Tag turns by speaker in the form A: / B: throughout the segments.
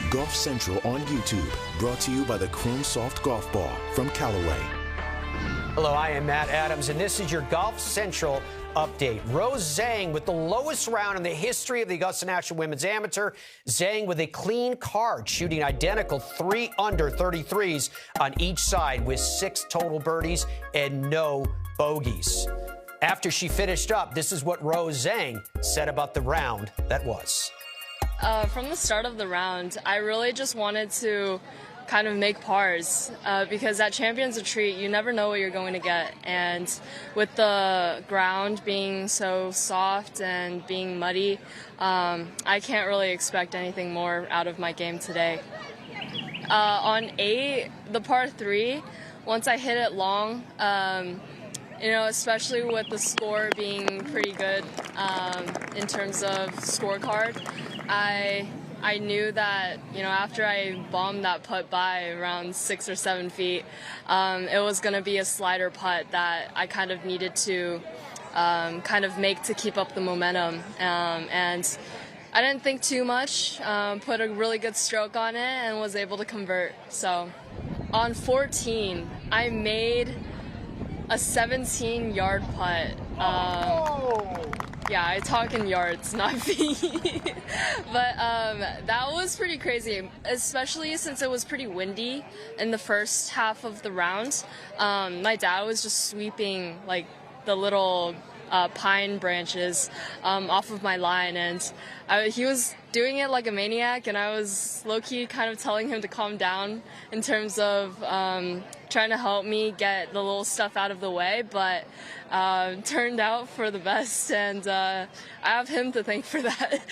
A: Golf Central on YouTube, brought to you by the Chrome Soft Golf Ball from Callaway.
B: Hello, I am Matt Adams, and this is your Golf Central update. Rose Zhang with the lowest round in the history of the Augusta National Women's Amateur. Zhang with a clean card, shooting identical 3 under 33s on each side with 6 total birdies and no bogeys. After she finished up, this is what Rose Zhang said about the round that was.
C: From the start of the round, I really just wanted to kind of make pars because at Champions Retreat, you never know what you're going to get. And with the ground being so soft and being muddy, I can't really expect anything more out of my game today. On 8, the par 3, once I hit it long, you know, especially with the score being pretty good in terms of scorecard, I knew that, you know, after I bombed that putt by around 6 or 7 feet, it was going to be a slider putt that I kind of needed to kind of make to keep up the momentum. And I didn't think too much, put a really good stroke on it and was able to convert. So on 14, I made a 17-yard putt. Yeah, I talk in yards, not feet. But that was pretty crazy, especially since it was pretty windy in the first half of the round. My dad was just sweeping like the little pine branches off of my line, and he was doing it like a maniac, and I was low-key kind of telling him to calm down in terms of trying to help me get the little stuff out of the way, but turned out for the best, and I have him to thank for that.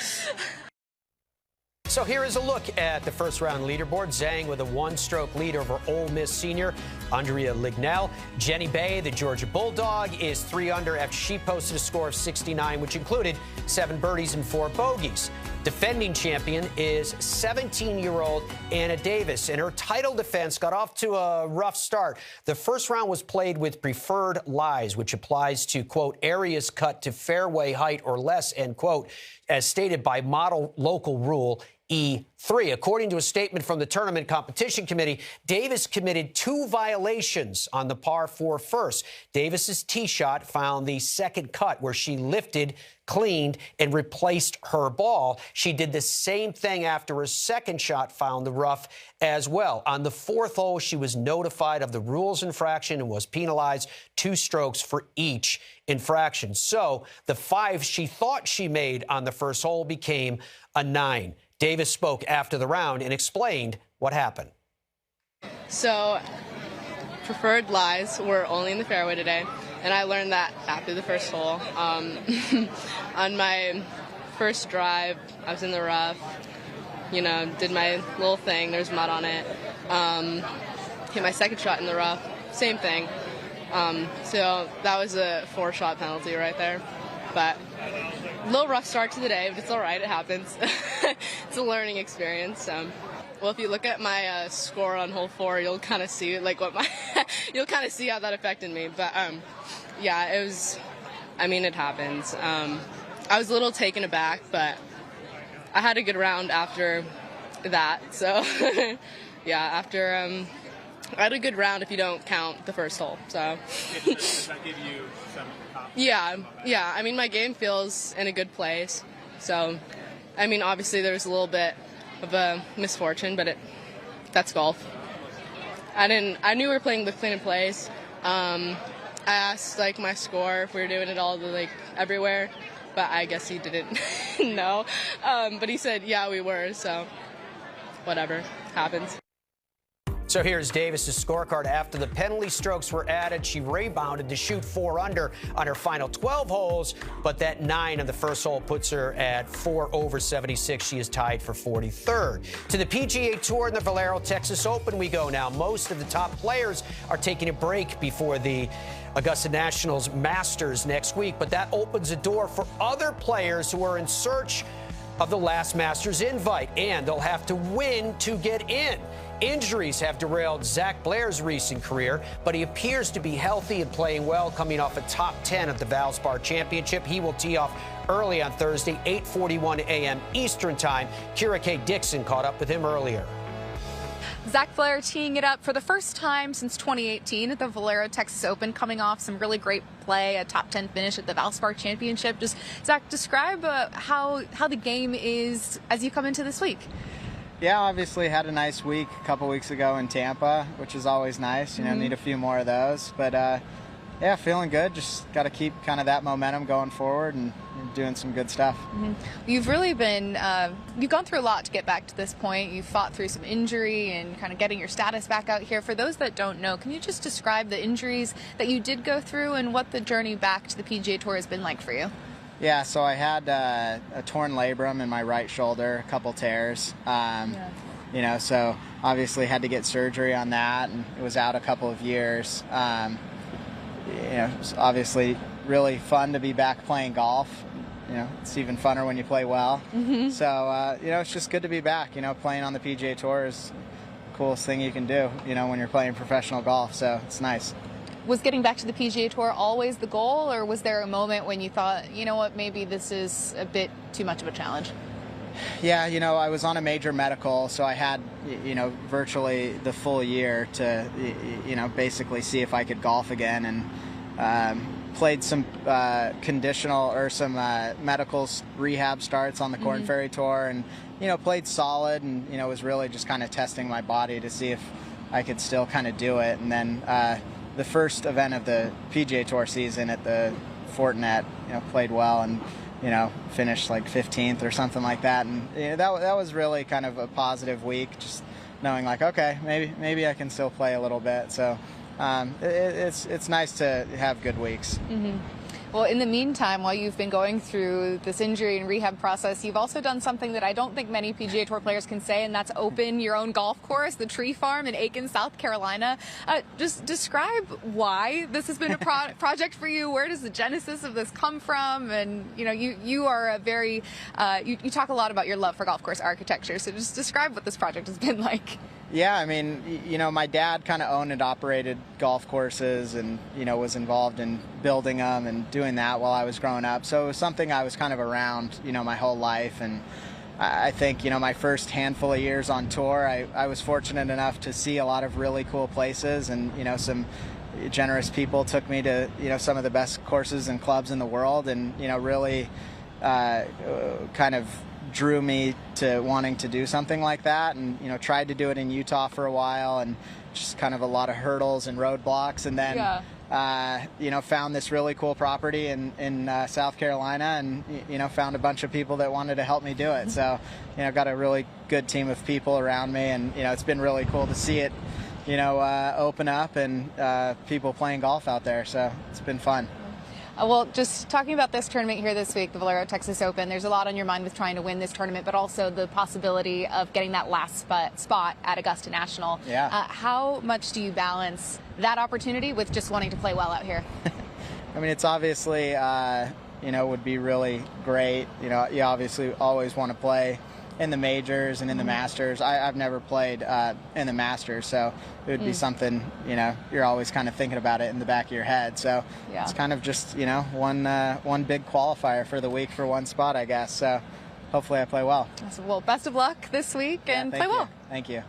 B: So here is a look at the first round leaderboard. Zhang with a 1-stroke lead over Ole Miss senior Andrea Lignell. Jenny Bay, the Georgia Bulldog, is 3 under after she posted a score of 69, which included 7 birdies and 4 bogeys. Defending champion is 17-year-old Anna Davis, and her title defense got off to a rough start. The first round was played with preferred lies, which applies to, quote, areas cut to fairway height or less, end quote, as stated by model local rule E3. According to a statement from the Tournament Competition Committee, Davis committed 2 violations on the par 4 first. Davis's tee shot found the second cut where she lifted, cleaned, and replaced her ball. She did the same thing after her second shot found the rough as well. On the 4th hole, she was notified of the rules infraction and was penalized 2 strokes for each infraction. So the 5 she thought she made on the first hole became a 9. Davis spoke after the round and explained what happened.
D: So, preferred lies were only in the fairway today, and I learned that after the first hole. On my first drive, I was in the rough, you know, did my little thing, there's mud on it. Hit my second shot in the rough, same thing. So that was a 4-shot penalty right there. But a little rough start to the day, but it's all right. It happens. It's a learning experience. Well, if you look at my score on hole 4, you'll kind of see like what my you'll kind of see how that affected me. But yeah, it was. I mean, it happens. I was a little taken aback, but I had a good round after that. So yeah, after I had a good round if you don't count the first hole. So
E: does that give you some confidence?
D: Yeah. I mean, my game feels in a good place. So, I mean, obviously there's a little bit of a misfortune, but that's golf. I knew we were playing the clean in place. I asked like my score if we were doing it all like everywhere, but I guess he didn't know. But he said, yeah, we were. So, whatever happens.
B: So here's Davis's scorecard. After the penalty strokes were added, she rebounded to shoot 4 under on her final 12 holes, but that 9 on the first hole puts her at 4 over 76. She is tied for 43rd. To the PGA Tour and the Valero Texas Open we go now. Most of the top players are taking a break before the Augusta Nationals Masters next week, but that opens a door for other players who are in search of the last Masters invite, and they'll have to win to get in. Injuries have derailed Zac Blair's recent career, but he appears to be healthy and playing well, coming off a top 10 at the Valspar Championship. He will tee off early on Thursday, 8:41 a.m. Eastern Time. Kira K. Dixon caught up with him earlier.
F: Zac Blair teeing it up for the first time since 2018 at the Valero Texas Open, coming off some really great play, a top 10 finish at the Valspar Championship. Just, Zac, describe how the game is as you come into this week.
G: Yeah, obviously had a nice week a couple weeks ago in Tampa, which is always nice. You know, need a few more of those. But yeah, feeling good. Just got to keep kind of that momentum going forward and doing some good stuff.
F: You've really been, you've gone through a lot to get back to this point. You've fought through some injury and kind of getting your status back out here. For those that don't know, can you just describe the injuries that you did go through and what the journey back to the PGA Tour has been like for you?
G: Yeah, so I had a torn labrum in my right shoulder, a couple tears. You know, so obviously had to get surgery on that, and it was out a couple of years. You know, it's obviously really fun to be back playing golf. You know, it's even funner when you play well. So, you know, it's just good to be back. You know, playing on the PGA Tour is the coolest thing you can do, you know, when you're playing professional golf. So it's nice.
F: Was getting back to the PGA Tour always the goal, or was there a moment when you thought, you know what, maybe this is a bit too much of a challenge?
G: Yeah, you know, I was on a major medical, so I had, you know, virtually the full year to, you know, basically see if I could golf again, and played some conditional or some medical rehab starts on the Korn Ferry Tour, and, you know, played solid, and, you know, was really just kind of testing my body to see if I could still kind of do it. And then the first event of the PGA Tour season at the Fortinet, you know, played well and, you know, finished like 15th or something like that. And you know, that was really kind of a positive week, just knowing like, okay, maybe I can still play a little bit. So it's nice to have good weeks.
F: Well, in the meantime, while you've been going through this injury and rehab process, you've also done something that I don't think many PGA Tour players can say, and that's open your own golf course, the Tree Farm in Aiken, South Carolina. Just describe why this has been a project for you. Where does the genesis of this come from? And, you know, you are a very, you talk a lot about your love for golf course architecture, so just describe what this project has been like.
G: Yeah, I mean, you know, my dad kind of owned and operated golf courses and, you know, was involved in building them and doing that while I was growing up. So it was something I was kind of around, you know, my whole life. And I think, you know, my first handful of years on tour, I was fortunate enough to see a lot of really cool places, and, you know, some generous people took me to, you know, some of the best courses and clubs in the world, and, you know, really kind of drew me to wanting to do something like that. And, you know, tried to do it in Utah for a while, and just kind of a lot of hurdles and roadblocks, and then you know, found this really cool property in South Carolina, and, you know, found a bunch of people that wanted to help me do it. So, you know, got a really good team of people around me, and, you know, it's been really cool to see it, you know, open up, and people playing golf out there. So it's been fun.
F: Well, just talking about this tournament here this week, the Valero Texas Open, there's a lot on your mind with trying to win this tournament, but also the possibility of getting that last spot at Augusta National.
G: Yeah.
F: How much do you balance that opportunity with just wanting to play well out here?
G: I mean, it's obviously, you know, would be really great. You know, you obviously always want to play in the majors and in the Masters. I've never played in the Masters, so it would be something, you know, you're always kind of thinking about it in the back of your head. So it's kind of just, you know, one big qualifier for the week for one spot, I guess. So hopefully I play well.
F: Well, best of luck this week, and play well.
G: Thank you.